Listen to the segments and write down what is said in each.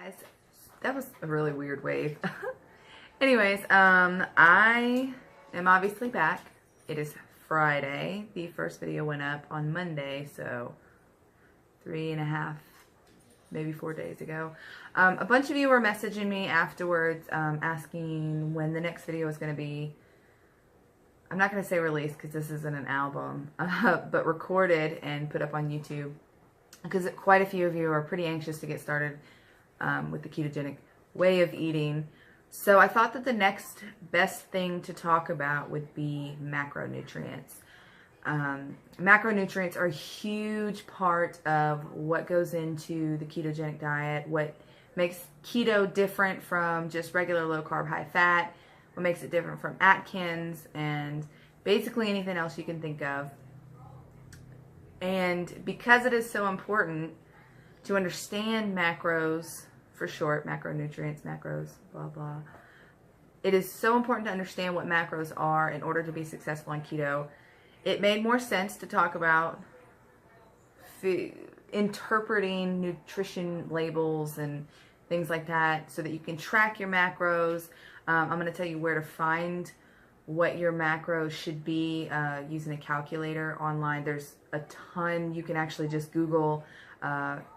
Guys, that was a really weird wave. Anyways, I am obviously back. It is Friday. The first video went up on Monday, so 3.5, maybe 4 days ago. A bunch of you were messaging me afterwards, asking when the next video was going to be. I'm not going to say released because this isn't an album, but recorded and put up on YouTube, because quite a few of you are pretty anxious to get started with the ketogenic way of eating. So I thought that the next best thing to talk about would be macronutrients. Macronutrients are a huge part of what goes into the ketogenic diet, what makes keto different from just regular low carb, high fat, what makes it different from Atkins, and basically anything else you can think of. And because it is so important to understand macros, for short, macronutrients, macros, blah, blah. It is so important to understand what macros are in order to be successful on keto. It made more sense to talk about interpreting nutrition labels and things like that so that you can track your macros. I'm going to tell you where to find what your macros should be using a calculator online. There's a ton. You can actually just Google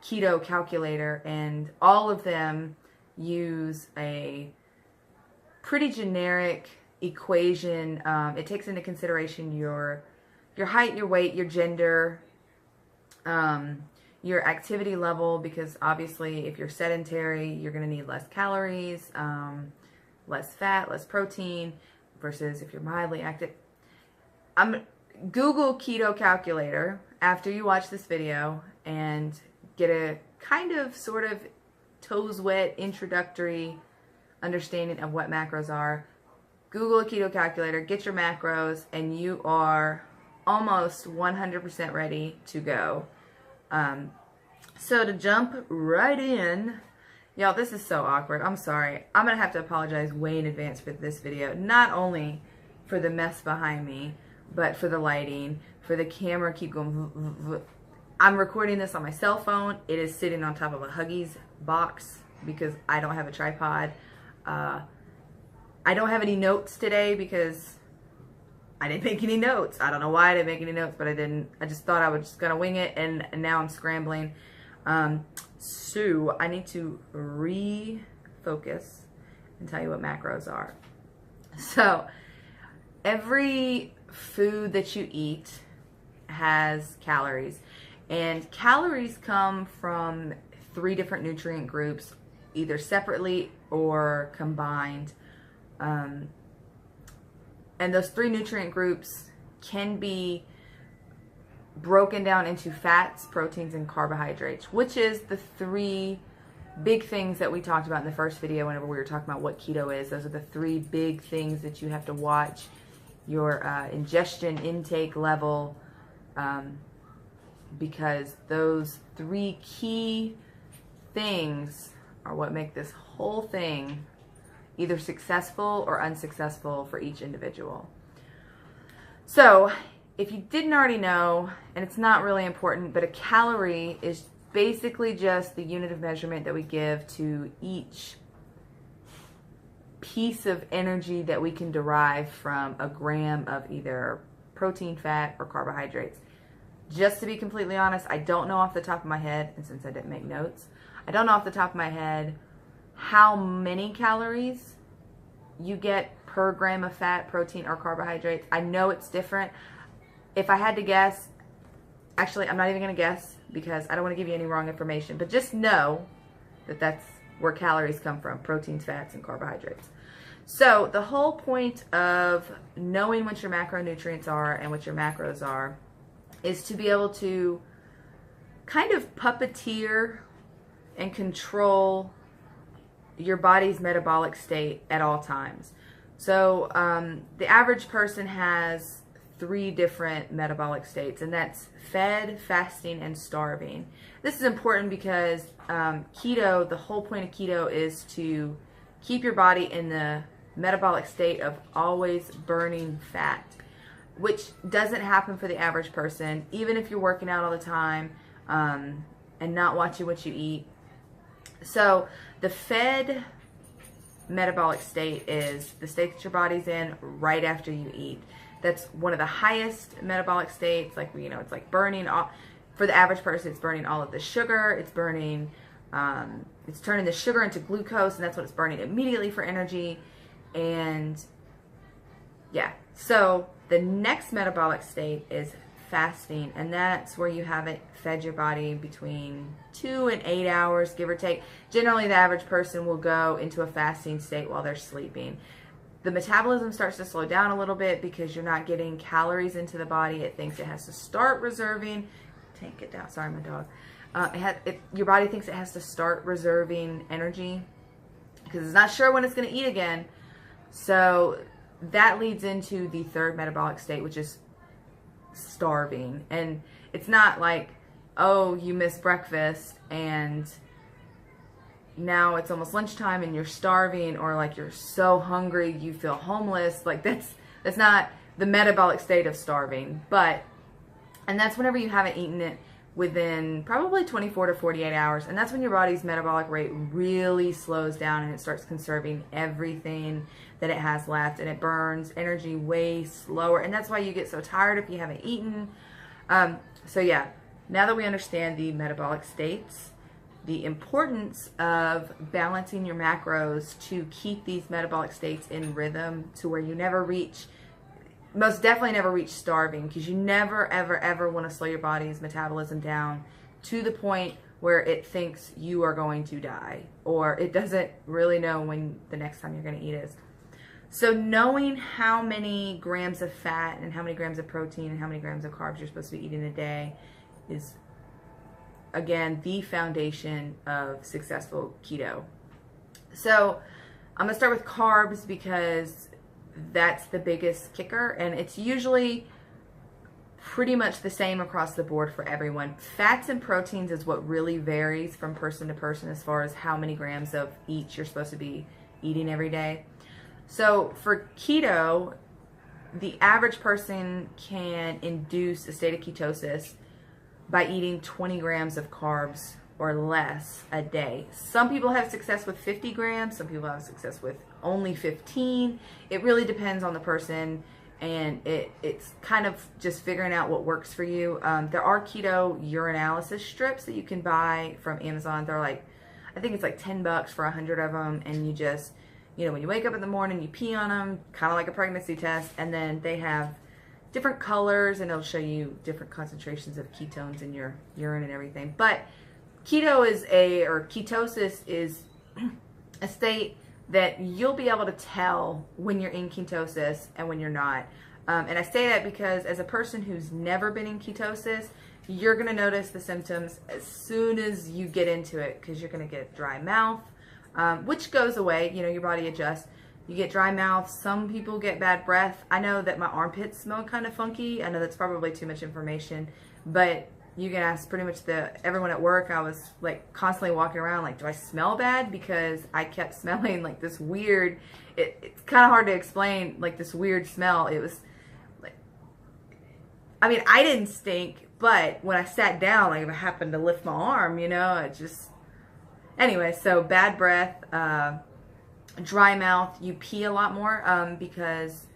keto calculator, and all of them use a pretty generic equation. It takes into consideration your height, your weight, your gender, your activity level, because obviously if you're sedentary, you're going to need less calories, less fat, less protein, versus if you're mildly active. Google keto calculator after you watch this video and get a kind of sort of toes wet introductory understanding of what macros are. Google a keto calculator, get your macros, and you are almost 100% ready to go. So to jump right in, y'all, this is so awkward. I'm sorry. I'm going to have to apologize way in advance for this video. Not only for the mess behind me, but for the lighting, for the camera keep going. I'm recording this on my cell phone. It is sitting on top of a Huggies box because I don't have a tripod. I don't have any notes today because I didn't make any notes. I don't know why I didn't make any notes, but I didn't. I just thought I was just going to wing it, and now I'm scrambling. So I need to refocus and tell you what macros are. So every food that you eat has calories, and calories come from 3 different nutrient groups, either separately or combined. And those 3 nutrient groups can be broken down into fats, proteins, and carbohydrates, which is the 3 big things that we talked about in the first video whenever we were talking about what keto is. Those are the 3 big things that you have to watch your ingestion intake level, because those 3 key things are what make this whole thing either successful or unsuccessful for each individual. So if you didn't already know, and it's not really important, but a calorie is basically just the unit of measurement that we give to each piece of energy that we can derive from a gram of either protein, fat, or carbohydrates. Just to be completely honest, I don't know off the top of my head, and since I didn't make notes, I don't know off the top of my head how many calories you get per gram of fat, protein, or carbohydrates. I know it's different. If I had to guess, actually, I'm not even going to guess because I don't want to give you any wrong information, but just know that that's where calories come from: proteins, fats, and carbohydrates. So the whole point of knowing what your macronutrients are and what your macros are is to be able to kind of puppeteer and control your body's metabolic state at all times. So the average person has 3 different metabolic states, and that's fed, fasting, and starving. This is important because keto, the whole point of keto is to keep your body in the metabolic state of always burning fat, which doesn't happen for the average person. Even if you're working out all the time and not watching what you eat, So the fed metabolic state is the state that your body's in right after you eat. That's one of the highest metabolic states. Like, you know, it's like burning all, for the average person, it's burning all of the sugar. It's burning, it's turning the sugar into glucose, and that's what it's burning immediately for energy. And yeah, so the next metabolic state is fasting, and that's where you haven't fed your body between 2 and 8 hours, give or take. Generally, the average person will go into a fasting state while they're sleeping. The metabolism starts to slow down a little bit because you're not getting calories into the body. It thinks it has to start reserving. Take it down. Sorry, my dog. Your body thinks it has to start reserving energy because it's not sure when it's going to eat again. So that leads into the third metabolic state, which is starving. And it's not like, oh, you missed breakfast and now it's almost lunchtime and you're starving, or like you're so hungry you feel homeless. Like that's not the metabolic state of starving. And that's whenever you haven't eaten it within probably 24 to 48 hours. And that's when your body's metabolic rate really slows down and it starts conserving everything that it has left, and it burns energy way slower. And that's why you get so tired if you haven't eaten. So yeah, now that we understand the metabolic states, the importance of balancing your macros to keep these metabolic states in rhythm to where you never reach, most definitely never reach starving, because you never, ever, ever want to slow your body's metabolism down to the point where it thinks you are going to die, or it doesn't really know when the next time you're going to eat is. So knowing how many grams of fat and how many grams of protein and how many grams of carbs you're supposed to be eating a day is, again, the foundation of successful keto. So I'm going to start with carbs because that's the biggest kicker, and it's usually pretty much the same across the board for everyone. Fats and proteins is what really varies from person to person as far as how many grams of each you're supposed to be eating every day. So for keto, the average person can induce a state of ketosis by eating 20 grams of carbs or less a day. Some people have success with 50 grams. Some people have success with only 15. It really depends on the person, and it's kind of just figuring out what works for you. There are keto urinalysis strips that you can buy from Amazon. They're like, I think it's like $10 for 100 of them, and you just, you know, when you wake up in the morning, you pee on them, kind of like a pregnancy test, and then they have different colors, and it'll show you different concentrations of ketones in your urine and everything. But keto is ketosis is a state that you'll be able to tell when you're in ketosis and when you're not. And I say that because as a person who's never been in ketosis, you're going to notice the symptoms as soon as you get into it, because you're going to get dry mouth, which goes away. You know, your body adjusts. You get dry mouth. Some people get bad breath. I know that my armpits smell kind of funky. I know that's probably too much information, but you can ask pretty much everyone at work. I was like constantly walking around like, do I smell bad? Because I kept smelling like this weird, it's kind of hard to explain, like this weird smell. It was like, I mean, I didn't stink, but when I sat down, like if I happened to lift my arm, you know, it just, anyway, so bad breath, dry mouth, you pee a lot more, because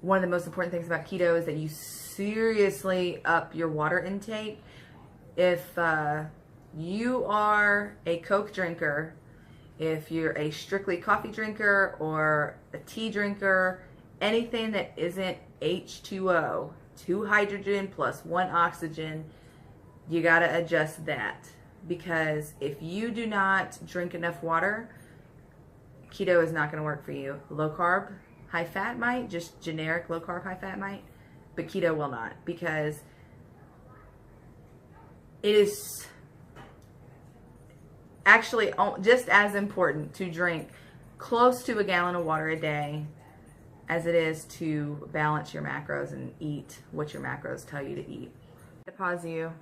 one of the most important things about keto is that you seriously up your water intake. If you are a Coke drinker, if you're a strictly coffee drinker or a tea drinker, anything that isn't H2O, 2 hydrogen plus 1 oxygen, you got to adjust that. Because if you do not drink enough water, keto is not going to work for you. Low carb, high fat might, just generic low carb, high fat might, but keto will not, because it is actually just as important to drink close to 1 gallon of water a day as it is to balance your macros and eat what your macros tell you to eat. To pause you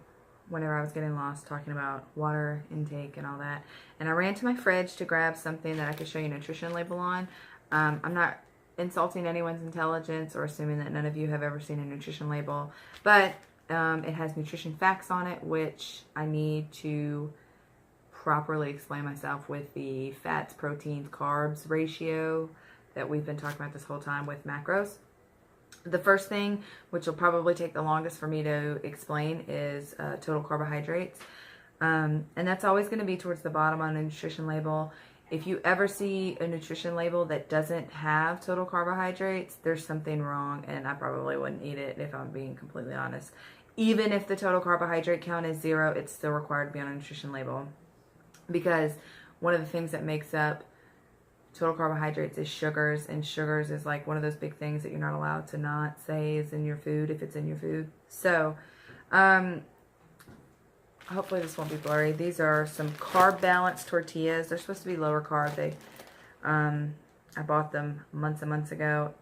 whenever I was getting lost talking about water intake and all that, and I ran to my fridge to grab something that I could show you a nutrition label on. I'm not insulting anyone's intelligence or assuming that none of you have ever seen a nutrition label, but it has nutrition facts on it, which I need to properly explain myself with the fats, proteins, carbs ratio that we've been talking about this whole time with macros. The first thing, which will probably take the longest for me to explain, is total carbohydrates. And that's always going to be towards the bottom on a nutrition label. If you ever see a nutrition label that doesn't have total carbohydrates, there's something wrong, and I probably wouldn't eat it if I'm being completely honest. Even if the total carbohydrate count is 0, it's still required to be on a nutrition label, because one of the things that makes up total carbohydrates is sugars, and sugars is like one of those big things that you're not allowed to not say is in your food if it's in your food. So, hopefully this won't be blurry. These are some carb balanced tortillas. They're supposed to be lower carb. I bought them months and months ago,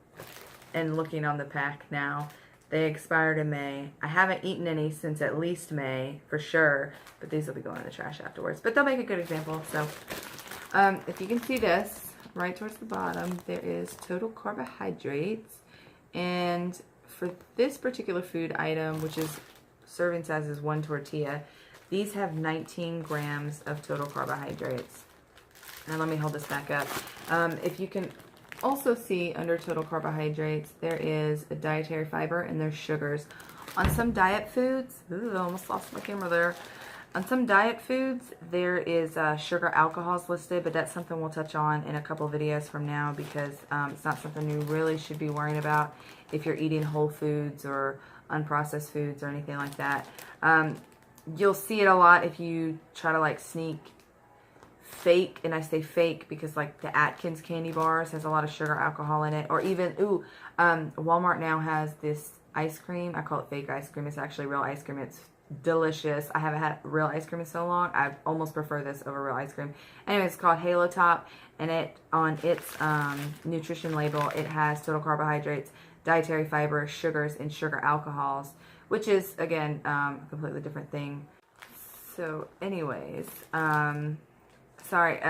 and looking on the pack now, they expired in May. I haven't eaten any since at least May for sure, but these will be going in the trash afterwards. But they'll make a good example. So, if you can see this, right towards the bottom, there is total carbohydrates, and for this particular food item, which is serving size is 1 tortilla, these have 19 grams of total carbohydrates. And let me hold this back up. If you can also see under total carbohydrates, there is a dietary fiber and there's sugars. On some diet foods, ooh, I almost lost my camera there. On some diet foods, there is sugar alcohols listed, but that's something we'll touch on in a couple videos from now, because it's not something you really should be worrying about if you're eating whole foods or unprocessed foods or anything like that. You'll see it a lot if you try to like sneak fake, and I say fake because like the Atkins candy bars has a lot of sugar alcohol in it, or even, Walmart now has this ice cream. I call it fake ice cream. It's actually real ice cream. It's delicious. I haven't had real ice cream in so long. I almost prefer this over real ice cream. Anyway, it's called Halo Top, and it on its nutrition label, it has total carbohydrates, dietary fiber, sugars, and sugar alcohols, which is, again, a completely different thing. So anyways, sorry,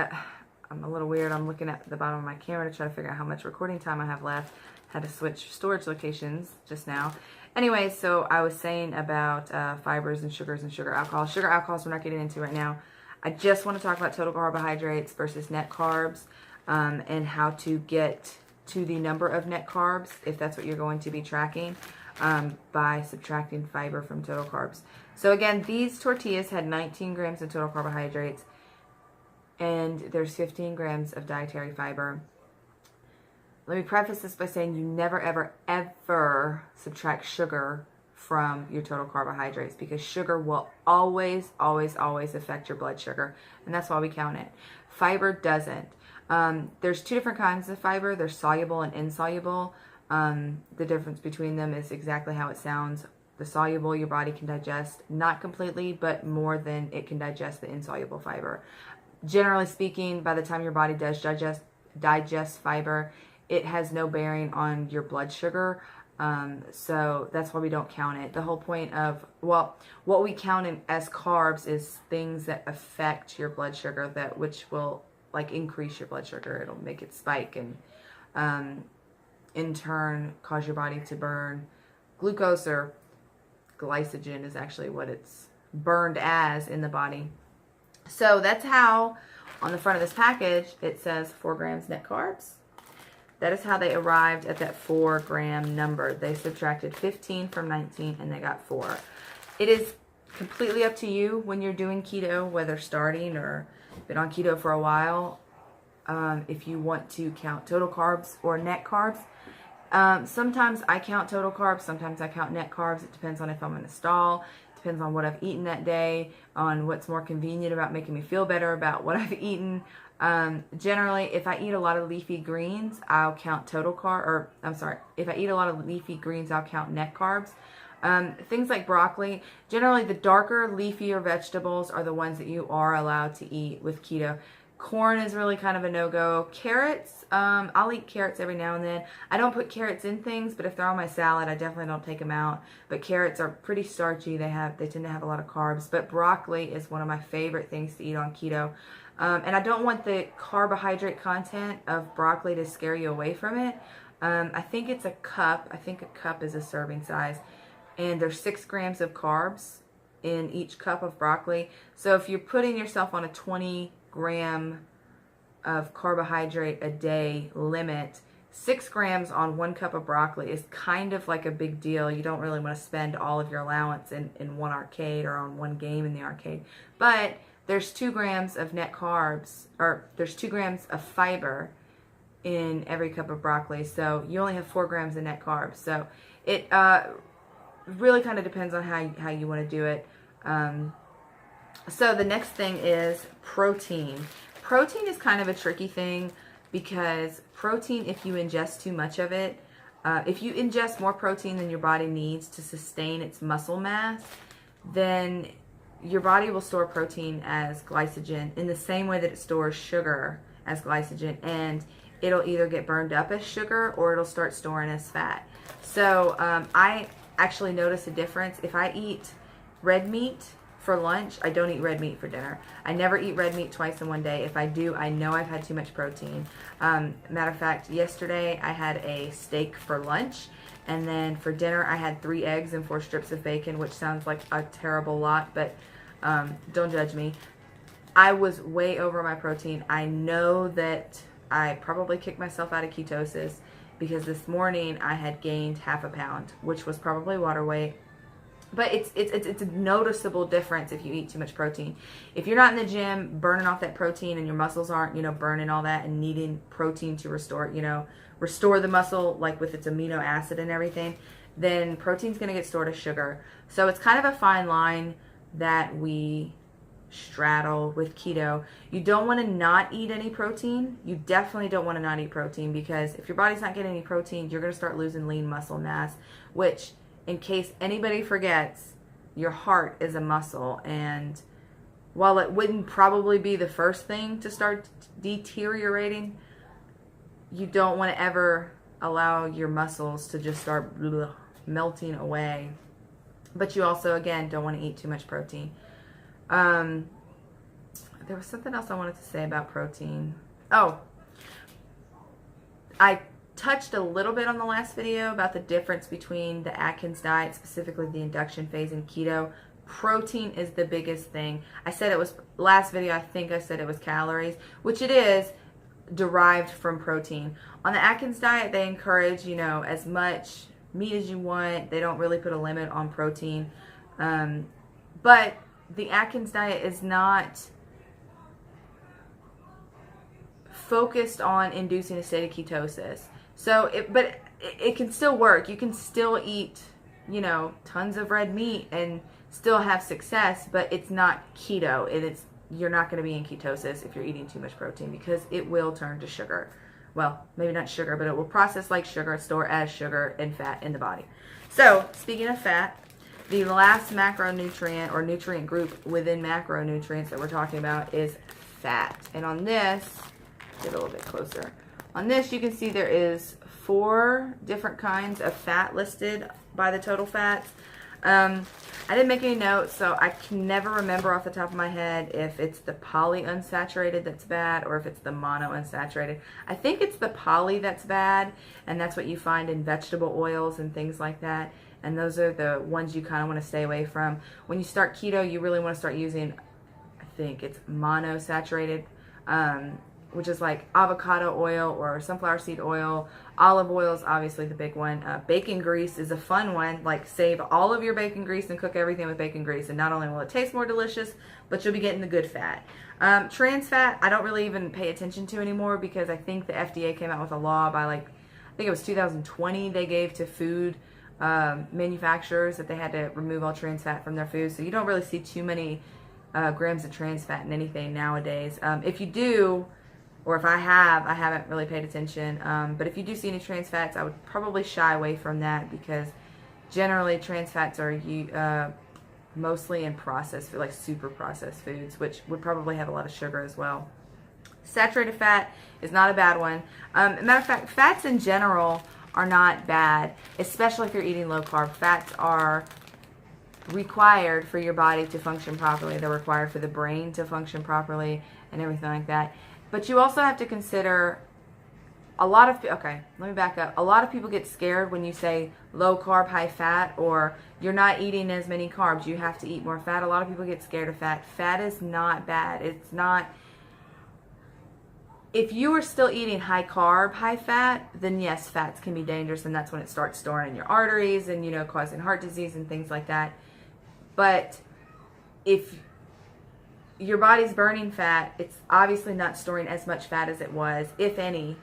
I'm a little weird. I'm looking at the bottom of my camera to try to figure out how much recording time I have left. Had to switch storage locations just now. Anyway, so I was saying about fibers and sugars and sugar alcohol. Sugar alcohols we're not getting into right now. I just want to talk about total carbohydrates versus net carbs, and how to get to the number of net carbs, if that's what you're going to be tracking, by subtracting fiber from total carbs. So again, these tortillas had 19 grams of total carbohydrates, and there's 15 grams of dietary fiber. Let me preface this by saying you never, ever, ever subtract sugar from your total carbohydrates, because sugar will always, always, always affect your blood sugar, and that's why we count it. Fiber doesn't. There's 2 different kinds of fiber. There's soluble and insoluble. The difference between them is exactly how it sounds. The soluble your body can digest, not completely, but more than it can digest the insoluble fiber. Generally speaking, by the time your body does digest fiber, it has no bearing on your blood sugar. So that's why we don't count it. The whole point of, well, what we count as carbs is things that affect your blood sugar, which will like increase your blood sugar. It'll make it spike, and in turn cause your body to burn glucose, or glycogen is actually what it's burned as in the body. So that's how on the front of this package it says 4 grams net carbs. That is how they arrived at that 4 gram number. They subtracted 15 from 19 and they got 4. It is completely up to you when you're doing keto, whether starting or been on keto for a while, if you want to count total carbs or net carbs. Sometimes I count total carbs, sometimes I count net carbs. It depends on if I'm in a stall, depends on what I've eaten that day, on what's more convenient about making me feel better about what I've eaten. Generally, if I eat a lot of leafy greens, I'll count if I eat a lot of leafy greens, I'll count net carbs. Things like broccoli, generally the darker, leafier vegetables are the ones that you are allowed to eat with keto. Corn is really kind of a no-go. Carrots, I'll eat carrots every now and then. I don't put carrots in things, but if they're on my salad, I definitely don't take them out. But carrots are pretty starchy. They tend to have a lot of carbs. But broccoli is one of my favorite things to eat on keto. And I don't want the carbohydrate content of broccoli to scare you away from it. I think it's a cup. I think a cup is a serving size. And there's 6 grams of carbs in each cup of broccoli. So if you're putting yourself on a 20 gram of carbohydrate a day limit, 6 grams on 1 cup of broccoli is kind of like a big deal. You don't really want to spend all of your allowance in one arcade or on one game in the arcade. But there's 2 grams of net carbs, or there's 2 grams of fiber in every cup of broccoli. So you only have 4 grams of net carbs. So it really kind of depends on how you want to do it. So the next thing is protein. Protein is kind of a tricky thing, because protein, if you ingest too much of it, if you ingest more protein than your body needs to sustain its muscle mass, then your body will store protein as glycogen in the same way that it stores sugar as glycogen, and it'll either get burned up as sugar or it'll start storing as fat. So I actually notice a difference. If I eat red meat for lunch, I don't eat red meat for dinner. I never eat red meat twice in one day. If I do, I know I've had too much protein. Matter of fact, yesterday I had a steak for lunch, and then for dinner I had 3 eggs and 4 strips of bacon, which sounds like a terrible lot, but don't judge me. I was way over my protein. I know that I probably kicked myself out of ketosis, because this morning I had gained half a pound, which was probably water weight. But it's a noticeable difference if you eat too much protein. If you're not in the gym burning off that protein, and your muscles aren't, burning all that and needing protein to restore the muscle, like with its amino acid and everything, then protein's going to get stored as sugar. So it's kind of a fine line that we straddle with keto. You don't want to not eat any protein. You definitely don't want to not eat protein, because if your body's not getting any protein, you're going to start losing lean muscle mass, which, in case anybody forgets, your heart is a muscle, and while it wouldn't probably be the first thing to start deteriorating, you don't want to ever allow your muscles to just start melting away. But you also, again, don't want to eat too much protein. There was something else I wanted to say about protein. Oh, I touched a little bit on the last video about the difference between the Atkins diet, specifically the induction phase, and keto. Protein is the biggest thing. I said it was, last video I think I said it was calories, which it is, derived from protein. On the Atkins diet, they encourage, as much meat as you want. They don't really put a limit on protein. But the Atkins diet is not focused on inducing a state of ketosis. So, it can still work. You can still eat, tons of red meat and still have success, but it's not keto. You're not going to be in ketosis if you're eating too much protein, because it will turn to sugar. Well, maybe not sugar, but it will process like sugar, store as sugar and fat in the body. So, speaking of fat, the last macronutrient or nutrient group within macronutrients that we're talking about is fat. And on this, get a little bit closer. On this, you can see there is 4 different kinds of fat listed by the total fats. I didn't make any notes, so I can never remember off the top of my head if it's the polyunsaturated that's bad or if it's the monounsaturated. I think it's the poly that's bad, and that's what you find in vegetable oils and things like that. And those are the ones you kind of want to stay away from. When you start keto, you really want to start using, I think it's monosaturated, which is like avocado oil or sunflower seed oil. Olive oil is obviously the big one. Bacon grease is a fun one. Like, save all of your bacon grease and cook everything with bacon grease, and not only will it taste more delicious, but you'll be getting the good fat. Trans fat, I don't really even pay attention to anymore, because I think the FDA came out with a law by, I think it was 2020, they gave to food manufacturers that they had to remove all trans fat from their food. So you don't really see too many grams of trans fat in anything nowadays. If you do, or if I haven't really paid attention. But if you do see any trans fats, I would probably shy away from that, because generally trans fats are mostly in processed food, like super processed foods, which would probably have a lot of sugar as well. Saturated fat is not a bad one. Matter of fact, fats in general are not bad, especially if you're eating low carb. Fats are required for your body to function properly. They're required for the brain to function properly and everything like that. But you also have to consider okay, let me back up. A lot of people get scared when you say low carb, high fat, or you're not eating as many carbs, you have to eat more fat. A lot of people get scared of fat. Fat is not bad. It's not. If you are still eating high carb, high fat, then yes, fats can be dangerous, and that's when it starts storing in your arteries and, causing heart disease and things like that. But if your body's burning fat, it's obviously not storing as much fat as it was, if any.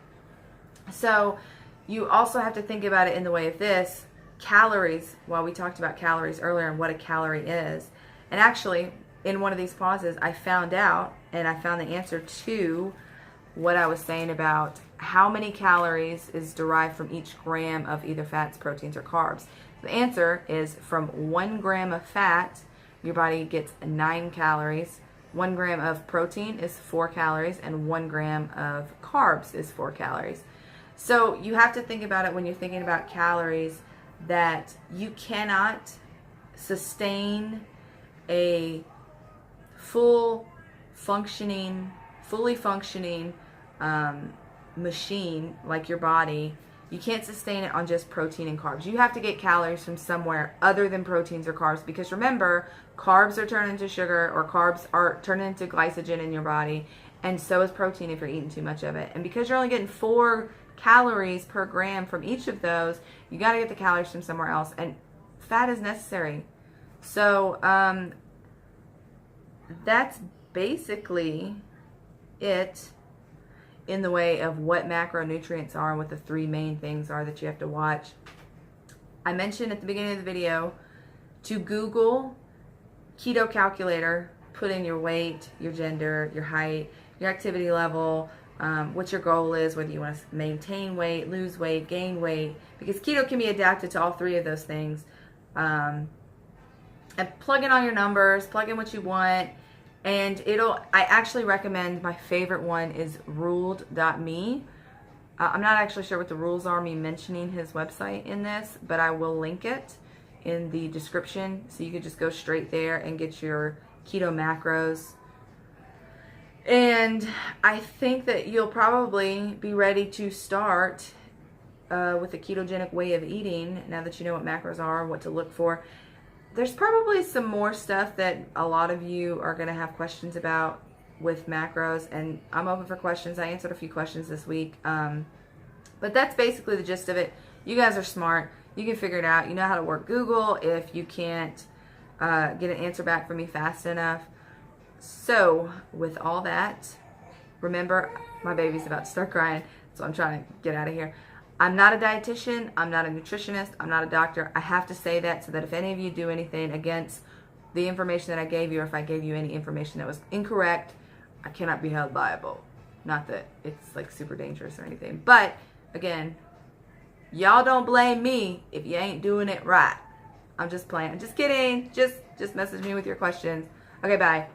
So you also have to think about it in the way of this. Calories, well, we talked about calories earlier and what a calorie is. And actually, in one of these pauses, I found out, and I found the answer to what I was saying about how many calories is derived from each gram of either fats, proteins, or carbs. The answer is from 1 gram of fat, your body gets 9 calories. 1 gram of protein is 4 calories, and 1 gram of carbs is 4 calories. So you have to think about it when you're thinking about calories, that you cannot sustain a fully functioning machine like your body. You can't sustain it on just protein and carbs. You have to get calories from somewhere other than proteins or carbs, because remember, carbs are turned into sugar, or carbs are turned into glycogen in your body, and so is protein if you're eating too much of it. And because you're only getting 4 calories per gram from each of those, you got to get the calories from somewhere else, and fat is necessary. So that's basically it in the way of what macronutrients are and what the 3 main things are that you have to watch. I mentioned at the beginning of the video to Google keto calculator, put in your weight, your gender, your height, your activity level, what your goal is, whether you want to maintain weight, lose weight, gain weight, because keto can be adapted to all 3 of those things. And plug in all your numbers, plug in what you want, and I actually recommend, my favorite one is ruled.me. I'm not actually sure what the rules are, me mentioning his website in this, but I will link it in the description, so you can just go straight there and get your keto macros. And I think that you'll probably be ready to start with a ketogenic way of eating now that you know what macros are and what to look for. There's probably some more stuff that a lot of you are going to have questions about with macros, and I'm open for questions. I answered a few questions this week, but that's basically the gist of it. You guys are smart. You can figure it out. You know how to work Google if you can't get an answer back from me fast enough. So with all that, remember, my baby's about to start crying, so I'm trying to get out of here. I'm not a dietitian, I'm not a nutritionist, I'm not a doctor. I have to say that so that if any of you do anything against the information that I gave you, or if I gave you any information that was incorrect, I cannot be held liable. Not that it's like super dangerous or anything. But again, y'all don't blame me if you ain't doing it right. I'm just playing. I'm just kidding. Just message me with your questions. Okay, bye.